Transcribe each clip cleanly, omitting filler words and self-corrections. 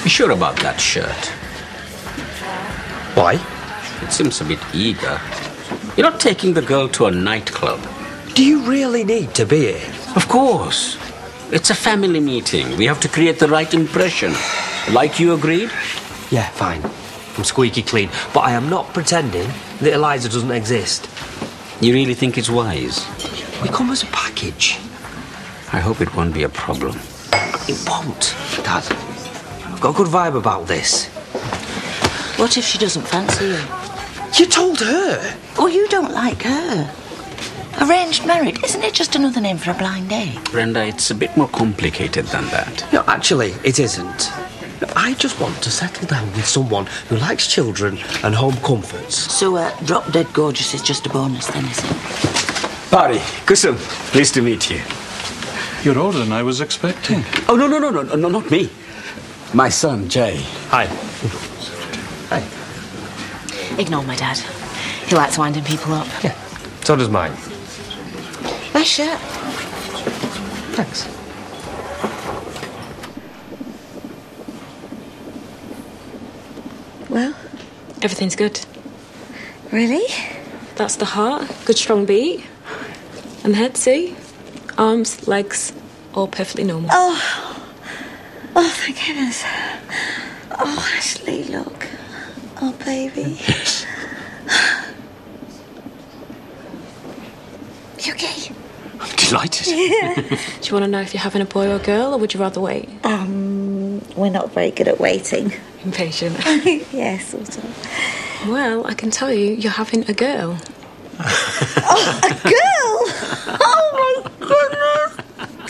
You sure about that shirt? Why? It seems a bit eager. You're not taking the girl to a nightclub. Do you really need to be here? Of course. It's a family meeting. We have to create the right impression. Like you agreed? Yeah, fine. I'm squeaky clean. But I am not pretending that Eliza doesn't exist. You really think it's wise? We come as a package. I hope it won't be a problem. It won't, Dad. I've got a good vibe about this. What if she doesn't fancy you? You told her. Or you don't like her? Arranged marriage, isn't it just another name for a blind date? Brenda, it's a bit more complicated than that. No, actually, it isn't. I just want to settle down with someone who likes children and home comforts. So, Drop Dead Gorgeous is just a bonus then, is it? Pari, Kusum, pleased to meet you. You're older than I was expecting. Oh, no, not me. My son, Jay. Hi. Hi. Ignore my dad. He likes winding people up. Yeah, so does mine. Nice shirt. Thanks. Well, Everything's good. really? That's the heart. Good strong beat. And the head, see? Arms, legs, all perfectly normal. Oh, thank goodness. Oh, Ashley, look. Oh, baby. Yes. You okay? I'm delighted. Do you want to know if you're having a boy or girl, or would you rather wait? We're not very good at waiting. Impatient. Yeah, sort of. Well, I can tell you, you're having a girl. Oh, a girl! Oh, my goodness!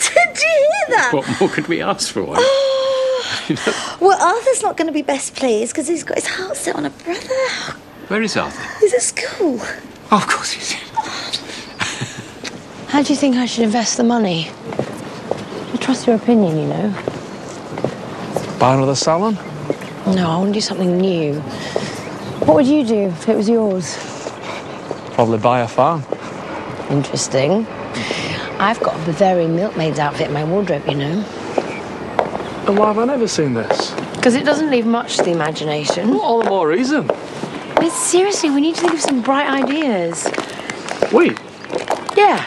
Did you hear that? What more could we ask for? Oh. Well, Arthur's not going to be best pleased because he's got his heart set on a brother. Where is Arthur? He's at school. Oh, of course he's in. How do you think I should invest the money? I trust your opinion, you know. Buy another salon? No, I want to do something new. What would you do if it was yours? Probably buy a farm. Interesting. I've got a Bavarian milkmaid's outfit in my wardrobe, you know. And why have I never seen this? Because it doesn't leave much to the imagination. All the more reason. But seriously, we need to think of some bright ideas. Wait. Yeah.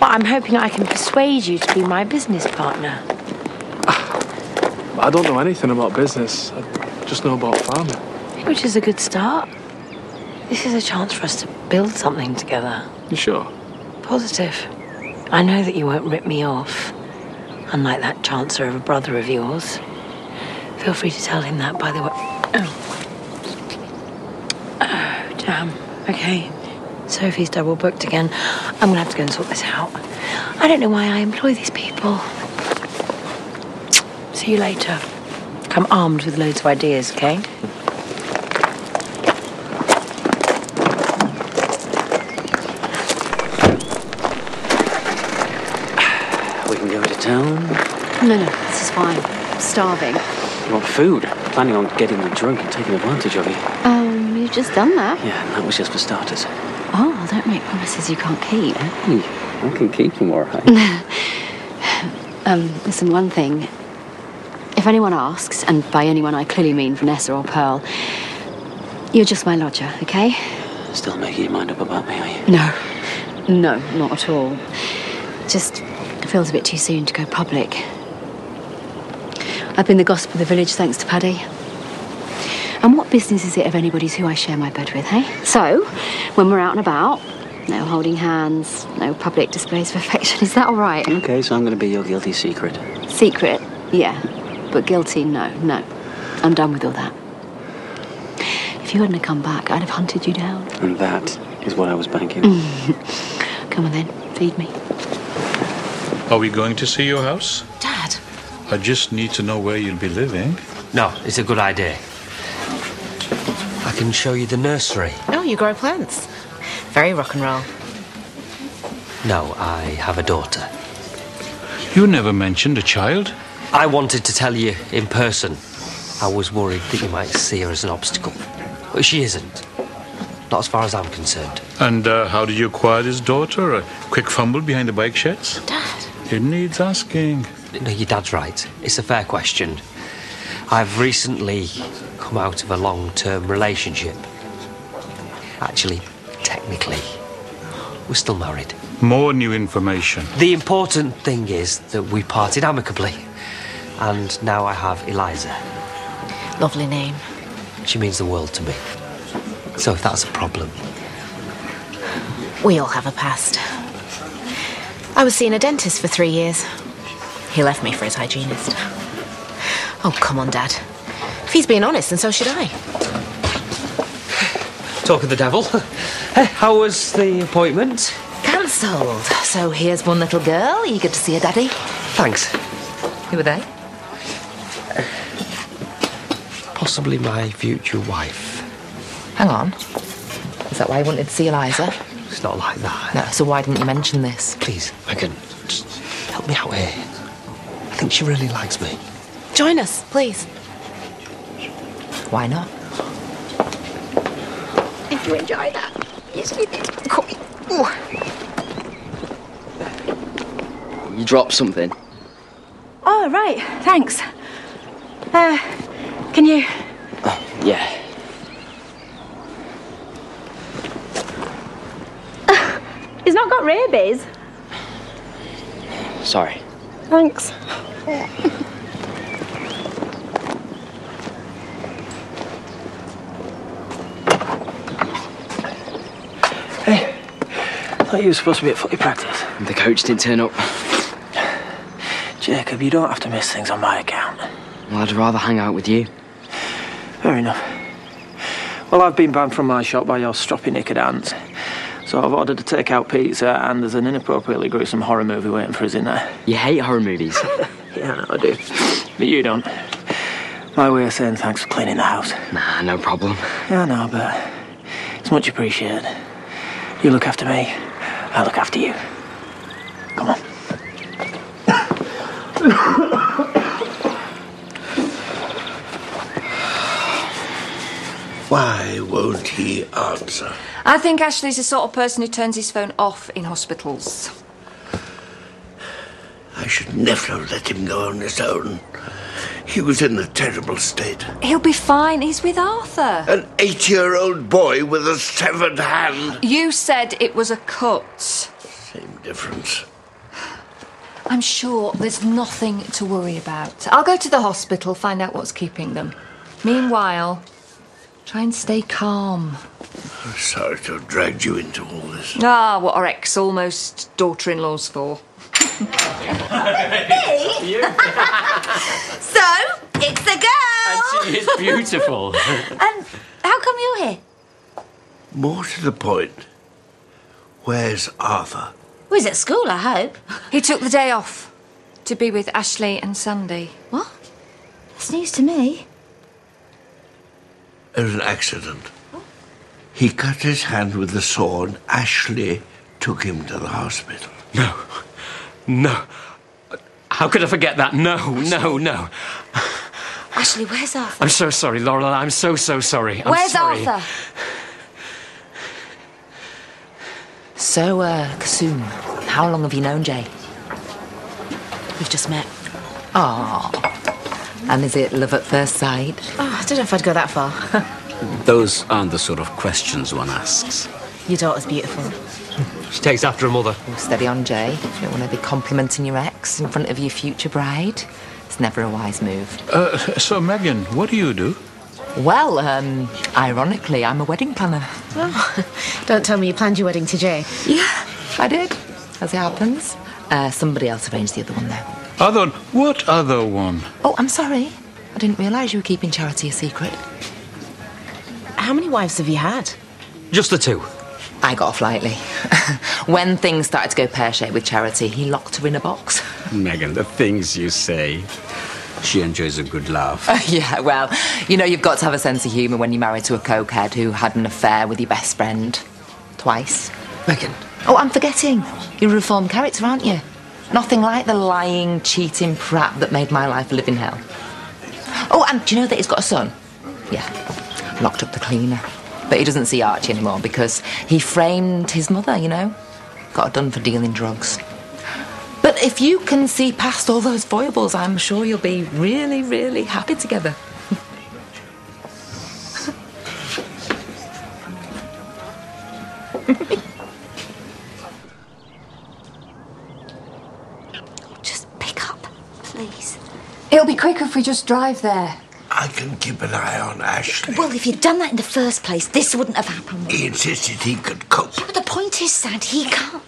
Well, I'm hoping I can persuade you to be my business partner. I don't know anything about business. I just know about farming. Which is a good start. This is a chance for us to build something together. You sure? Positive. I know that you won't rip me off, unlike that chancer of a brother of yours. Feel free to tell him that, by the way. Oh, damn. Okay. Sophie's double booked again. I'm gonna have to go and sort this out. I don't know why I employ these people. See you later. Come armed with loads of ideas, okay? We can go to town. No, this is fine. I'm starving. You want food? Planning on getting you drunk and taking advantage of you. You've just done that. Yeah, and that was just for starters. Oh, don't make promises you can't keep. Hey, I can keep them all right. Listen, one thing. If anyone asks, and by anyone I clearly mean Vanessa or Pearl, you're just my lodger, okay? Still making your mind up about me, are you? No, not at all. Just it feels a bit too soon to go public. I've been the gossip of the village thanks to Paddy. And what business is it of anybody's who I share my bed with, hey? So, when we're out and about, no holding hands, no public displays of affection. Is that all right? Okay, so I'm going to be your guilty secret. Secret, yeah. But guilty, no. I'm done with all that. If you hadn't have come back, I'd have hunted you down. And that is what I was banking. Come on then, feed me. Are we going to see your house? Dad. I just need to know where you'll be living. No, it's a good idea. I can show you the nursery. Oh, you grow plants. Very rock and roll. No, I have a daughter. You never mentioned a child. I wanted to tell you in person. I was worried that you might see her as an obstacle. But she isn't. Not as far as I'm concerned. And how did you acquire this daughter? A quick fumble behind the bike sheds? Dad. It needs asking. No, your dad's right. It's a fair question. I've recently come out of a long-term relationship. Actually, technically, we're still married. More new information. The important thing is that we parted amicably. And now I have Eliza. Lovely name. She means the world to me. So if that's a problem... We all have a past. I was seeing a dentist for 3 years. He left me for his hygienist. Oh, come on, Dad. If he's being honest, then so should I. Talk of the devil. How was the appointment? Cancelled. So here's one little girl, eager to see her daddy. Thanks. Who are they? Possibly my future wife. Hang on. Is that why you wanted to see Eliza? It's not like that. No, so why didn't you mention this? Please, Megan, just help me out here. I think she really likes me. Join us, please. Why not? Did you enjoy that? Yes, you did. Come. You dropped something. Oh, right. Thanks. Can you... Oh, yeah. He's not got rabies. Sorry. Thanks. Hey, I thought you were supposed to be at footy practice. The coach didn't turn up. Jacob, you don't have to miss things on my account. Well, I'd rather hang out with you. Fair enough. Well, I've been banned from my shop by your stroppy knickered aunts. So I've ordered a takeout pizza and there's an inappropriately gruesome horror movie waiting for us in there. You hate horror movies. Yeah, I know I do. But you don't. My way of saying thanks for cleaning the house. Nah, no problem. Yeah, I know, but it's much appreciated. You look after me, I look after you. Come on. Why won't he answer? I think Ashley's the sort of person who turns his phone off in hospitals. I should never have let him go on his own. He was in a terrible state. He'll be fine. He's with Arthur. An 8-year-old boy with a severed hand. You said it was a cut. Same difference. I'm sure there's nothing to worry about. I'll go to the hospital, find out what's keeping them. Meanwhile, try and stay calm. I'm sorry to have dragged you into all this. Ah, what are ex-almost daughter-in-laws for? So, it's the girl! And she is beautiful. And how come you're here? More to the point, where's Arthur? Well, he's at school, I hope. He took the day off to be with Ashley and Sandy. What? That's news to me. It was an accident. He cut his hand with a saw and Ashley took him to the hospital. No. How could I forget that? No. Ashley, where's Arthur? I'm so sorry, Laurel. I'm so sorry. Where's sorry. Arthur? So, Kasum, how long have you known Jay? We've just met. Oh. And is it love at first sight? Oh, I don't know if I'd go that far. Those aren't the sort of questions one asks. Your daughter's beautiful. She takes after her mother. Oh, steady on, Jay. You don't want to be complimenting your ex in front of your future bride. It's never a wise move. So, Megan, what do you do? Well, ironically, I'm a wedding planner. Oh, don't tell me you planned your wedding to Jay. Yeah, I did, as it happens. Somebody else arranged the other one, though. Other? What other one? Oh, I'm sorry. I didn't realise you were keeping Charity a secret. How many wives have you had? Just the two. I got off lightly. When things started to go pear-shaped with Charity, he locked her in a box. Megan, the things you say. She enjoys a good laugh. Yeah, well, you know you've got to have a sense of humour when you're married to a cokehead who had an affair with your best friend. Twice. Megan. Oh, I'm forgetting. You're a reformed character, aren't you? Nothing like the lying, cheating prat that made my life a living hell. Oh, and do you know that he's got a son? Yeah. Locked up the cleaner. But he doesn't see Archie anymore because he framed his mother, you know. Got her done for dealing drugs. But if you can see past all those foibles, I'm sure you'll be really, really happy together. Just pick up, please. It'll be quicker if we just drive there. I can keep an eye on Ashley. Well, if you'd done that in the first place, this wouldn't have happened. He insisted he could cope. But the point is, Sad, he can't.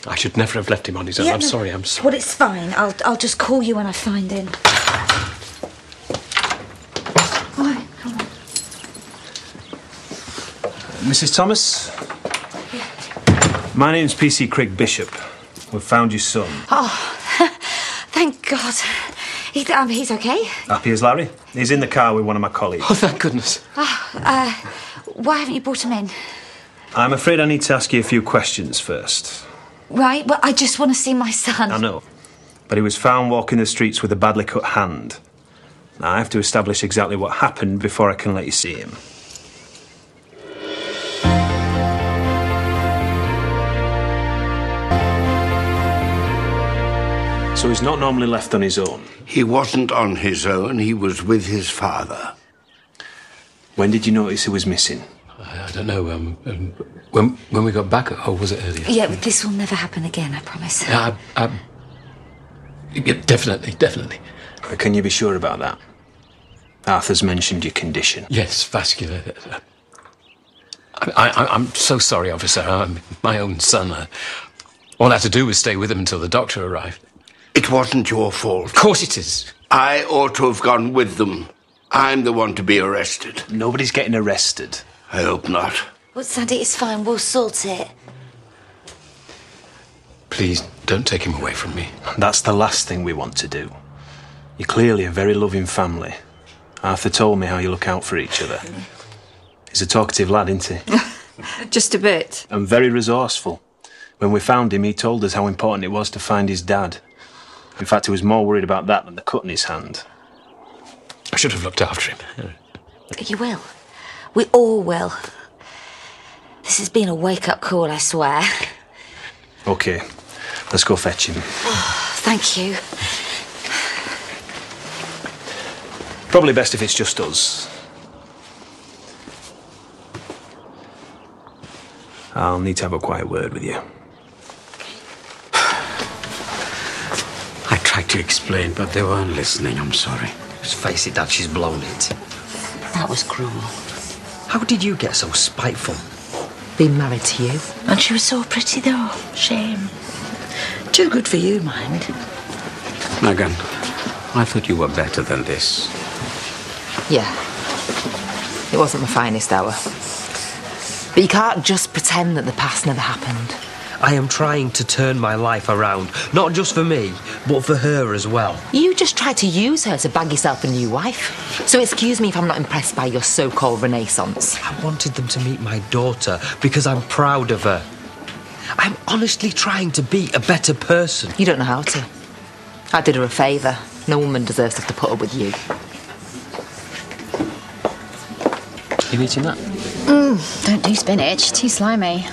I should never have left him on his own. Yeah, I'm no, sorry, I'm sorry. Well, it's fine. I'll just call you when I find him. Right, come on. Mrs. Thomas? My name's P.C. Craig Bishop. We've found your son. Oh, thank God. He's okay. Happy as Larry? He's in the car with one of my colleagues. Oh, thank goodness. Why haven't you brought him in? I'm afraid I need to ask you a few questions first. Right, well, I just want to see my son. I know. But he was found walking the streets with a badly cut hand. Now, I have to establish exactly what happened before I can let you see him. So he's not normally left on his own? He wasn't on his own. He was with his father. When did you notice he was missing? I don't know. When we got back, or was it earlier? Yeah, but this will never happen again, I promise. Yeah, definitely. Can you be sure about that? Arthur's mentioned your condition. Yes, vascular. I'm so sorry, officer. I'm my own son. All I had to do was stay with him until the doctor arrived. It wasn't your fault. Of course it is. I ought to have gone with them. I'm the one to be arrested. Nobody's getting arrested. I hope not. Well, Sandy, it's fine. We'll sort it. Please don't take him away from me. That's the last thing we want to do. You're clearly a very loving family. Arthur told me how you look out for each other. He's a talkative lad, isn't he? Just a bit. And very resourceful. When we found him, he told us how important it was to find his dad. In fact, he was more worried about that than the cut in his hand. I should have looked after him. You will. We all will. This has been a wake-up call, I swear. OK, let's go fetch him. Oh, thank you. Probably best if it's just us. I'll need to have a quiet word with you. I tried to explain, but they weren't listening. I'm sorry. Just face it, Dad, she's blown it. That was cruel. How did you get so spiteful? Being married to you. And she was so pretty, though. Shame. Too good for you, mind. Megan, I thought you were better than this. Yeah. It wasn't my finest hour. But you can't just pretend that the past never happened. I am trying to turn my life around, not just for me, but for her as well. You just tried to use her to bag yourself a new wife. So excuse me if I'm not impressed by your so-called renaissance. I wanted them to meet my daughter because I'm proud of her. I'm honestly trying to be a better person. You don't know how to. I did her a favour. No woman deserves to have to put up with you. You eating that? Don't do spinach. Too slimy.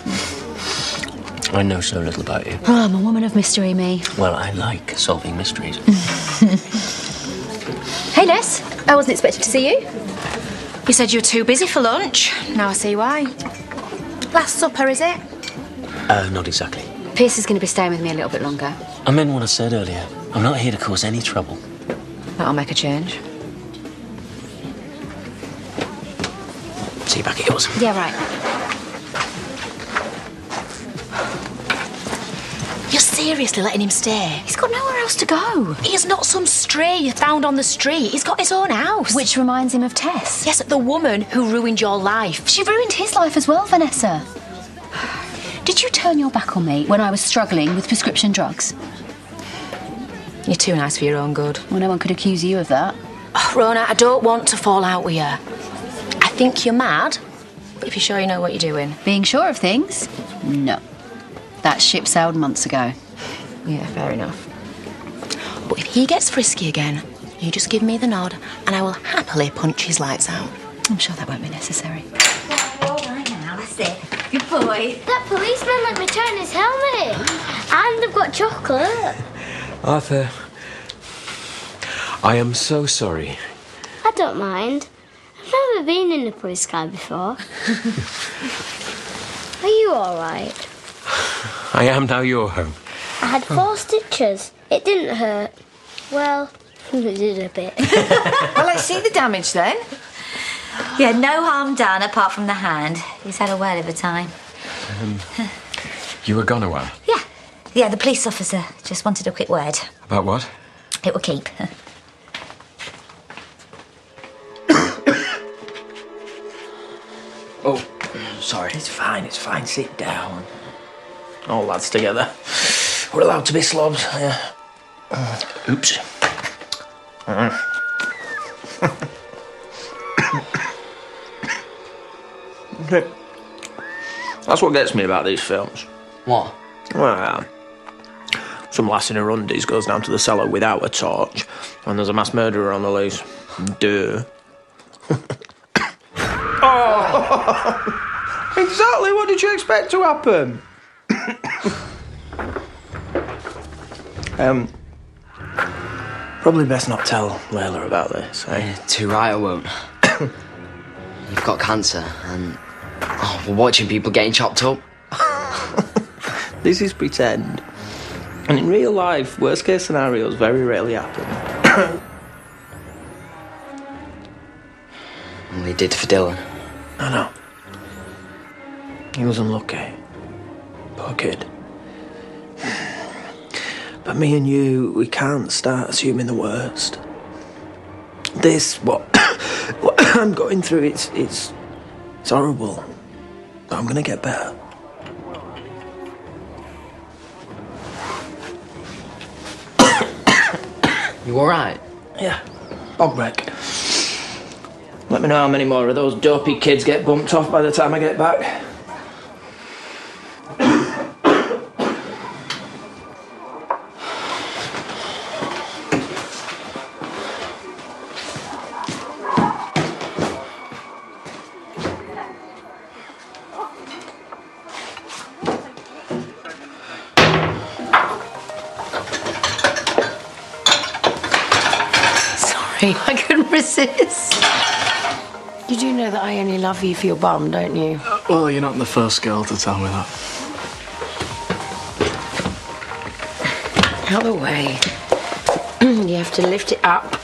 I know so little about you. Oh, I'm a woman of mystery, me. Well, I like solving mysteries. Hey, Les. I wasn't expecting to see you. You said you were too busy for lunch. Now I see why. Last supper, is it? Not exactly. Pierce is going to be staying with me a little bit longer. I meant what I said earlier. I'm not here to cause any trouble. That'll make a change. See you back at yours. Yeah, right. You're seriously letting him stay? He's got nowhere else to go. He's not some stray you found on the street. He's got his own house. Which reminds him of Tess. Yes, the woman who ruined your life. She ruined his life as well, Vanessa. Did you turn your back on me when I was struggling with prescription drugs? You're too nice for your own good. Well, no one could accuse you of that. Oh, Rona, I don't want to fall out with you. I think you're mad, but if you're sure you know what you're doing. Being sure of things? No. That ship sailed months ago. Yeah, fair enough. But if he gets frisky again, you just give me the nod and I will happily punch his lights out. I'm sure that won't be necessary. All right now, that's it. Good boy. That policeman let me turn his helmet. And I've got chocolate. Arthur, I am so sorry. I don't mind. I've never been in a police car before. Are you all right? I am now your home. I had 4 stitches. It didn't hurt. Well, it did a bit. Well, let's see the damage then. Yeah, no harm done apart from the hand. He's had a whale of a time. You were gone a while. Yeah, the police officer just wanted a quick word. About what? It will keep. Oh, sorry. It's fine, it's fine. Sit down. All lads together. We're allowed to be slobs, yeah. Oops. That's what gets me about these films. What? Well, some lass in her undies goes down to the cellar without a torch, and there's a mass murderer on the loose. Duh. Oh! Exactly what did you expect to happen? Probably best not tell Layla about this, eh? Yeah, too right, I won't. You've got cancer, and we're watching people getting chopped up. This is pretend. And in real life, worst case scenarios very rarely happen. Well, he did for Dylan. I know. He was unlucky. Poor kid. But me and you, we can't start assuming the worst. This, what I'm going through, it's horrible. But I'm gonna get better. You alright? Yeah. Bog break. Let me know how many more of those dopey kids get bumped off by the time I get back. I couldn't resist. You do know that I only love you for your bum, don't you? Well, you're not the first girl to tell me that. Out the way. You have to lift it up.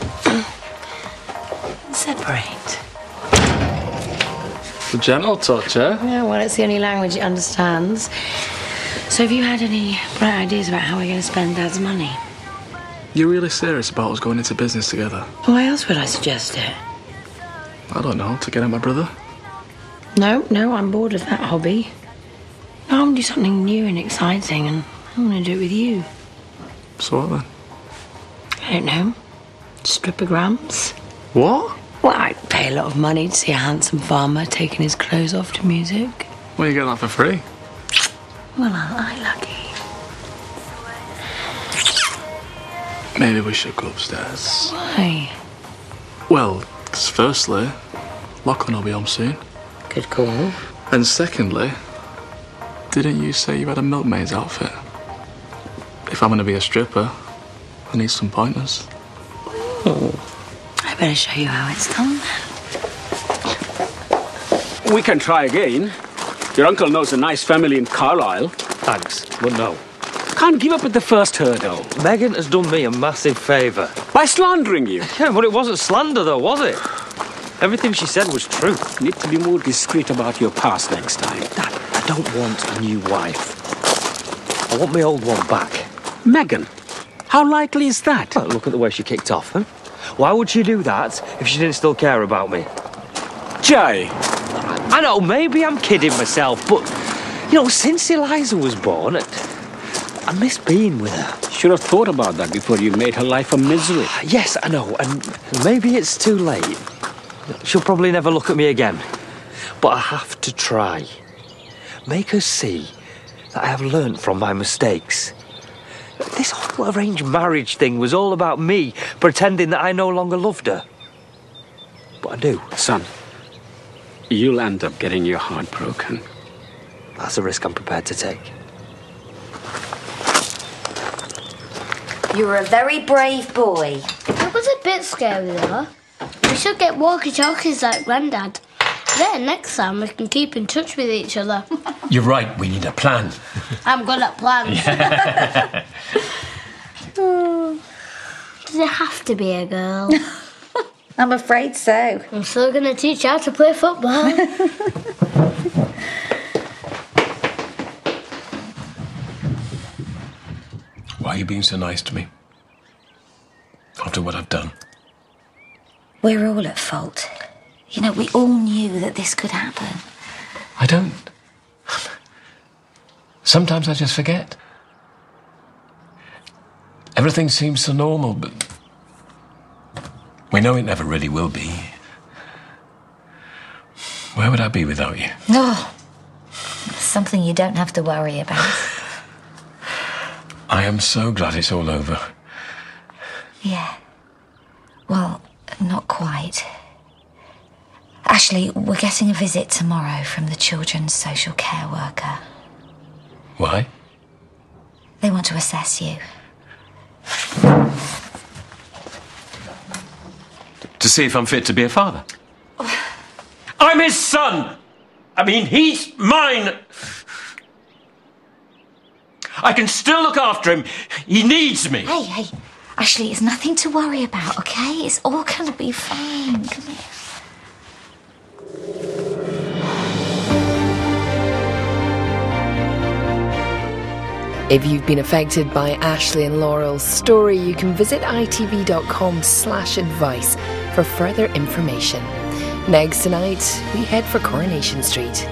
Separate. The gentle touch, eh? Yeah, well, it's the only language it understands. So have you had any bright ideas about how we're going to spend Dad's money? You're really serious about us going into business together? Why else would I suggest it? I don't know, to get at my brother? No, I'm bored of that hobby. I want to do something new and exciting, and I want to do it with you. So what then? I don't know. Stripograms. What? Well, I'd pay a lot of money to see a handsome farmer taking his clothes off to music. Well, you get that for free. Well, I lucky. Maybe we should go upstairs. Why? Well, 'cause firstly, Lachlan will be home soon. Good call. And secondly, didn't you say you had a milkmaid's outfit? If I'm going to be a stripper, I need some pointers. Oh. I better show you how it's done then. We can try again. Your uncle knows a nice family in Carlisle. Thanks, but no. Can't give up at the first hurdle. Megan has done me a massive favour. By slandering you? Yeah, but it wasn't slander, though, was it? Everything she said was true. You need to be more discreet about your past next time. Dad, I don't want a new wife. I want my old one back. Megan? How likely is that? Well, look at the way she kicked off, huh? Why would she do that if she didn't still care about me? Jay! I know, maybe I'm kidding myself, but, you know, since Eliza was born, I miss being with her. Should have thought about that before you made her life a misery. Yes, I know, and maybe it's too late. She'll probably never look at me again. But I have to try. Make her see that I have learnt from my mistakes. This whole arranged marriage thing was all about me pretending that I no longer loved her. But I do. Son, you'll end up getting your heart broken. That's a risk I'm prepared to take. You're a very brave boy. It was a bit scary though. We should get walkie-talkies like Grandad. Then next time we can keep in touch with each other. You're right, we need a plan. I'm good at plans. Does it have to be a girl? I'm afraid so. I'm still going to teach you how to play football. Why are you being so nice to me? After what I've done. We're all at fault. You know, we all knew that this could happen. I don't. Sometimes I just forget. Everything seems so normal, but we know it never really will be. Where would I be without you? Oh, something you don't have to worry about. I am so glad it's all over. Yeah. Well, not quite. Ashley, we're getting a visit tomorrow from the children's social care worker. Why? They want to assess you. To see if I'm fit to be a father. I'm his son! I mean, he's mine! I can still look after him. He needs me. Hey, Ashley, it's nothing to worry about, okay? It's all gonna be fine. Come here. If you've been affected by Ashley and Laurel's story, you can visit itv.com/advice for further information. Next tonight, we head for Coronation Street.